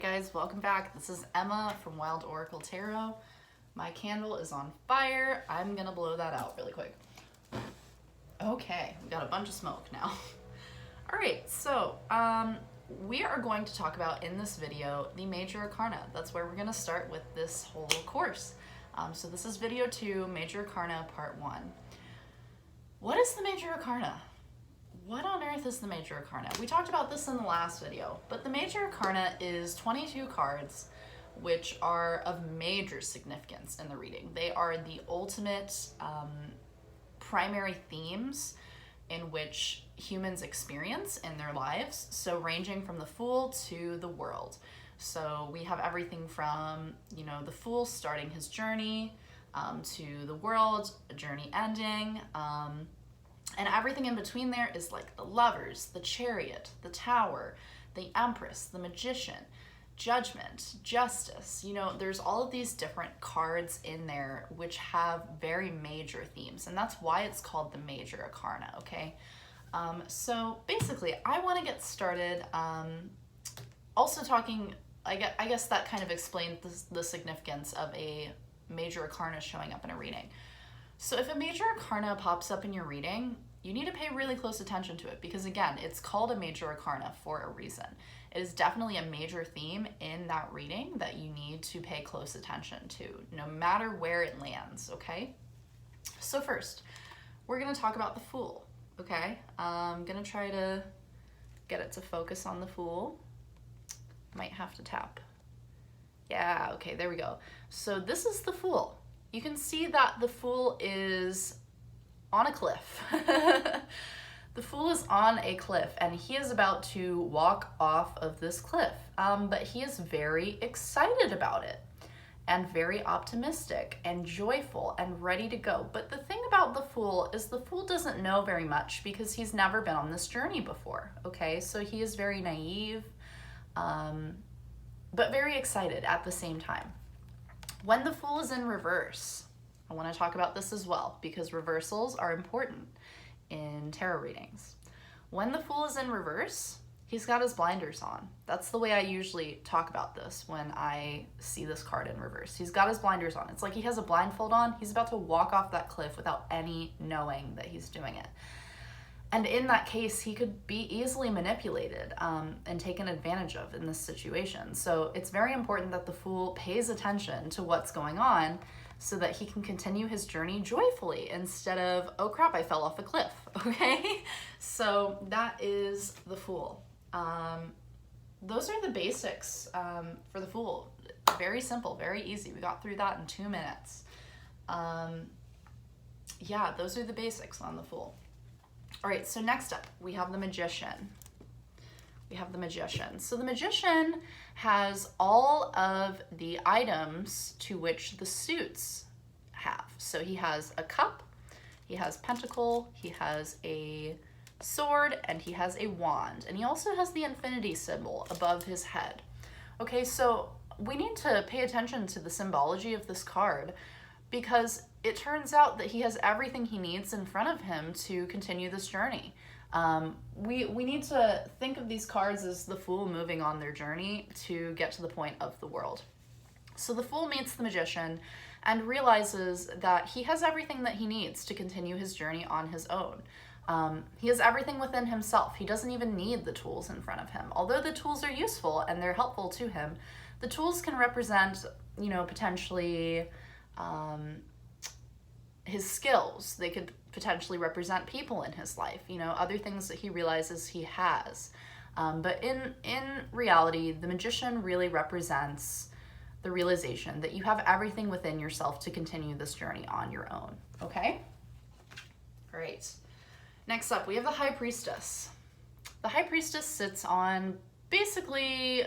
Guys, welcome back. This is Emma from Wild Oracle Tarot. My candle is on fire. I'm gonna blow that out really quick. Okay, we got a bunch of smoke now. All right, so we are going to talk about in this video the Major Arcana. That's where we're gonna start with this whole course. So this is video 2, Major Arcana part 1. What is the Major Arcana? What on earth is the Major Arcana? We talked about this in the last video, but the Major Arcana is 22 cards which are of major significance in the reading. They are the ultimate primary themes in which humans experience in their lives, so ranging from the Fool to the World. So we have everything from, the Fool starting his journey to the World, a journey ending, and everything in between there is like the Lovers, the Chariot, the Tower, the Empress, the Magician, Judgment, Justice. There's all of these different cards in there which have very major themes, and that's why it's called the Major Arcana, okay? So basically, I want to get started also talking, I guess that kind of explains the significance of a Major Arcana showing up in a reading. So if a Major Arcana pops up in your reading, you need to pay really close attention to it because, again, it's called a Major Arcana for a reason. It is definitely a major theme in that reading that you need to pay close attention to, no matter where it lands, okay? So first, we're going to talk about the Fool, okay? I'm going to try to get it to focus on the Fool. Might have to tap. Yeah, okay, there we go. So this is the Fool. You can see that the Fool is on a cliff. The Fool is on a cliff and he is about to walk off of this cliff, but he is very excited about it and very optimistic and joyful and ready to go. But the thing about the Fool is the Fool doesn't know very much because he's never been on this journey before, okay? So he is very naive, but very excited at the same time. When the Fool is in reverse, I want to talk about this as well because reversals are important in tarot readings. When the Fool is in reverse, he's got his blinders on. That's the way I usually talk about this when I see this card in reverse. He's got his blinders on. It's like he has a blindfold on. He's about to walk off that cliff without any knowing that he's doing it. And in that case, he could be easily manipulated and taken advantage of in this situation. So it's very important that the Fool pays attention to what's going on so that he can continue his journey joyfully instead of, oh crap, I fell off a cliff, okay? So that is the Fool. Those are the basics for the Fool. Very simple, very easy. We got through that in 2 minutes. Yeah, those are the basics on the Fool. All right, so next up, we have the Magician. So the Magician has all of the items to which the suits have. So he has a cup, he has pentacle, he has a sword, and he has a wand. And he also has the infinity symbol above his head. Okay, so we need to pay attention to the symbology of this card because it turns out that he has everything he needs in front of him to continue this journey. We need to think of these cards as the Fool moving on their journey to get to the point of the World. So the Fool meets the Magician and realizes that he has everything that he needs to continue his journey on his own. He has everything within himself. He doesn't even need the tools in front of him. Although the tools are useful and they're helpful to him, the tools can represent, potentially his skills. They could potentially represent people in his life, other things that he realizes he has. But in reality, the Magician really represents the realization that you have everything within yourself to continue this journey on your own, okay? All right. Next up, we have the High Priestess. The High Priestess sits on basically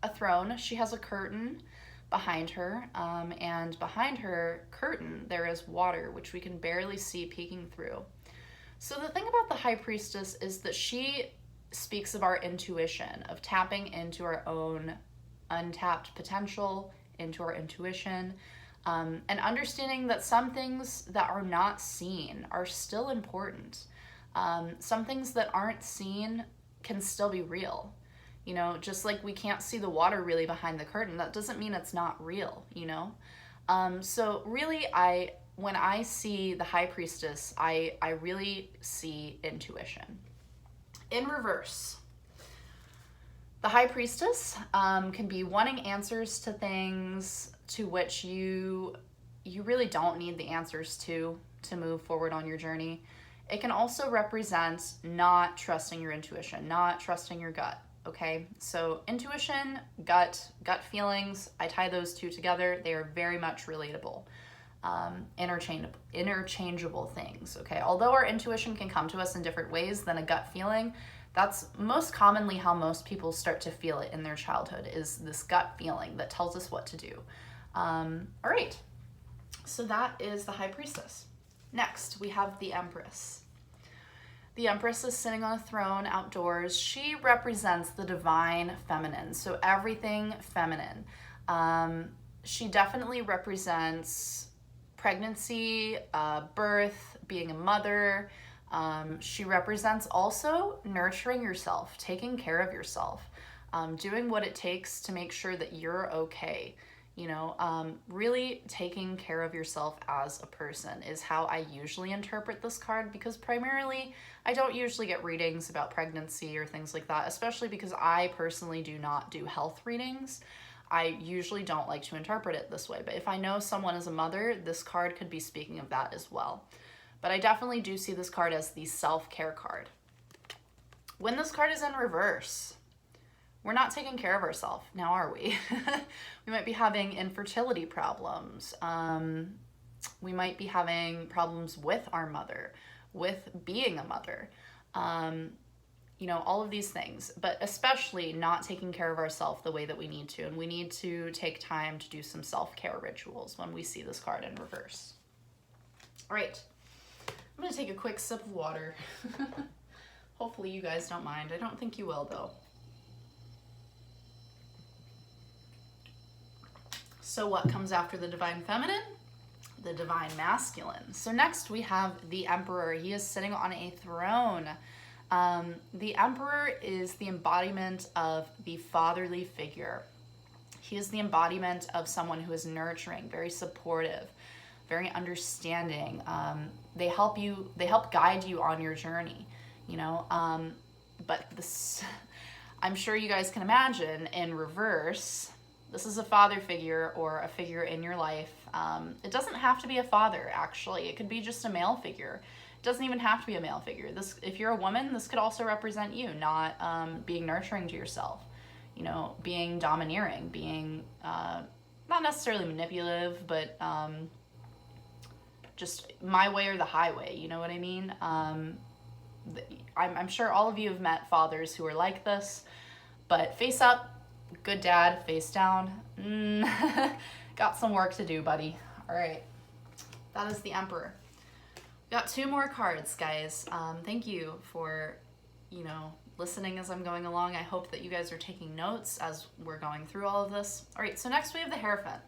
a throne. She has a curtain behind her, and behind her curtain there is water, which we can barely see peeking through. So the thing about the High Priestess is that she speaks of our intuition, of tapping into our own untapped potential, into our intuition, and understanding that some things that are not seen are still important. Some things that aren't seen can still be real. You know, just like we can't see the water really behind the curtain, that doesn't mean it's not real, you know? So really, when I see the High Priestess, I really see intuition. In reverse, the High Priestess can be wanting answers to things to which you really don't need the answers to move forward on your journey. It can also represent not trusting your intuition, not trusting your gut. Okay, so intuition, gut feelings, I tie those two together. They are very much relatable, interchangeable things. Okay, although our intuition can come to us in different ways than a gut feeling, that's most commonly how most people start to feel it in their childhood, is this gut feeling that tells us what to do. All right, so that is the High Priestess. Next, we have the Empress. The Empress is sitting on a throne outdoors. She represents the divine feminine, so everything feminine. She definitely represents pregnancy, birth, being a mother. She represents also nurturing yourself, taking care of yourself, doing what it takes to make sure that you're okay. You know, really taking care of yourself as a person is how I usually interpret this card, because primarily I don't usually get readings about pregnancy or things like that, especially because I personally do not do health readings. I usually don't like to interpret it this way, but if I know someone is a mother, this card could be speaking of that as well. But I definitely do see this card as the self-care card. When this card is in reverse, we're not taking care of ourselves, now are we? We might be having infertility problems. We might be having problems with our mother, with being a mother. You know, all of these things, but especially not taking care of ourselves the way that we need to. And we need to take time to do some self-care rituals when we see this card in reverse. All right, I'm gonna take a quick sip of water. Hopefully you guys don't mind. I don't think you will though. So what comes after the divine feminine? The divine masculine. So next we have the Emperor. He is sitting on a throne. The Emperor is the embodiment of the fatherly figure. He is the embodiment of someone who is nurturing, very supportive, very understanding. They help guide you on your journey, you know. But this, I'm sure you guys can imagine, in reverse, this is a father figure or a figure in your life. It doesn't have to be a father, actually. It could be just a male figure. It doesn't even have to be a male figure. This, if you're a woman, this could also represent you, not being nurturing to yourself, you know, being domineering, being not necessarily manipulative, but just my way or the highway, you know what I mean? I'm sure all of you have met fathers who are like this, but face up, good dad, face down, got some work to do, buddy. All right, that is the Emperor. Got two more cards, guys. Thank you for, you know, listening as I'm going along. I hope that you guys are taking notes as we're going through all of this. All right, so next we have the Hairfit.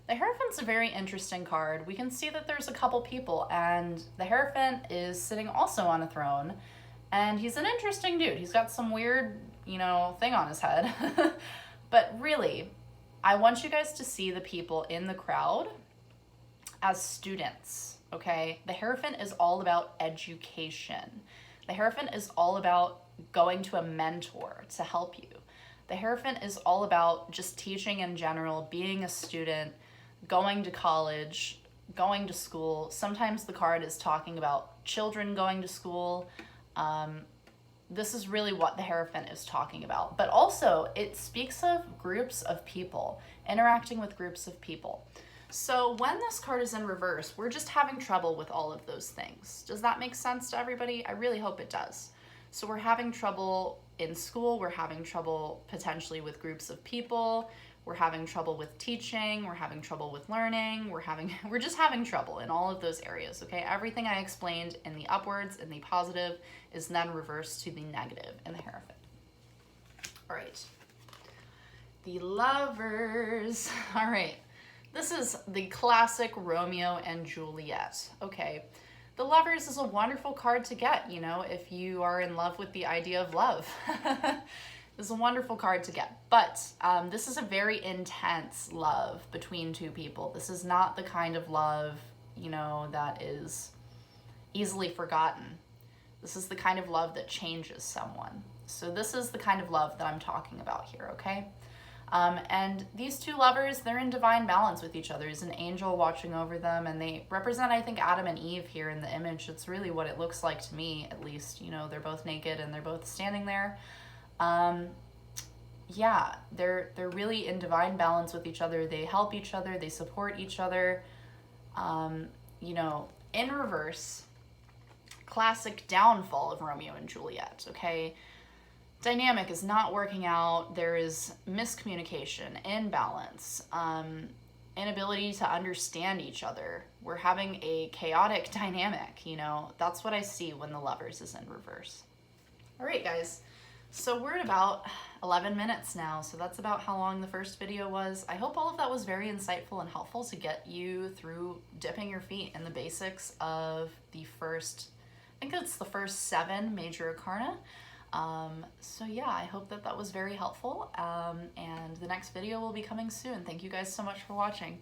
The Hierophant's a very interesting card. We can see that there's a couple people, and the Hierophant is sitting also on a throne, and he's an interesting dude. He's got some weird, you know, thing on his head. But really, I want you guys to see the people in the crowd as students, okay? The Hierophant is all about education. The Hierophant is all about going to a mentor to help you. The Hierophant is all about just teaching in general, being a student, going to college, going to school. Sometimes the card is talking about children going to school. This is really what the Hierophant is talking about. But also, it speaks of groups of people, interacting with groups of people. So when this card is in reverse, we're just having trouble with all of those things. Does that make sense to everybody? I really hope it does. So we're having trouble in school, we're having trouble potentially with groups of people, we're having trouble with teaching, we're having trouble with learning, we're just having trouble in all of those areas, okay? Everything I explained in the upwards and the positive is then reversed to the negative in the Hierophant. All right. The Lovers. All right. This is the classic Romeo and Juliet. Okay. The Lovers is a wonderful card to get, you know, if you are in love with the idea of love. This is a wonderful card to get, but this is a very intense love between two people. This is not the kind of love, you know, that is easily forgotten. This is the kind of love that changes someone. So this is the kind of love that I'm talking about here, okay? And these two lovers, they're in divine balance with each other. There's an angel watching over them, and they represent, I think, Adam and Eve here in the image. It's really what it looks like to me, at least. You know, they're both naked and they're both standing there. Yeah, they're really in divine balance with each other. They help each other. They support each other. You know, in reverse, classic downfall of Romeo and Juliet, okay? Dynamic is not working out. There is miscommunication, imbalance, inability to understand each other. We're having a chaotic dynamic, you know? That's what I see when the lovers is in reverse. All right, guys. So we're at about 11 minutes now, so that's about how long the first video was. I hope all of that was very insightful and helpful to get you through dipping your feet in the basics of the first, I think it's the first 7 major Arcana. So yeah, I hope that that was very helpful, and the next video will be coming soon. Thank you guys so much for watching.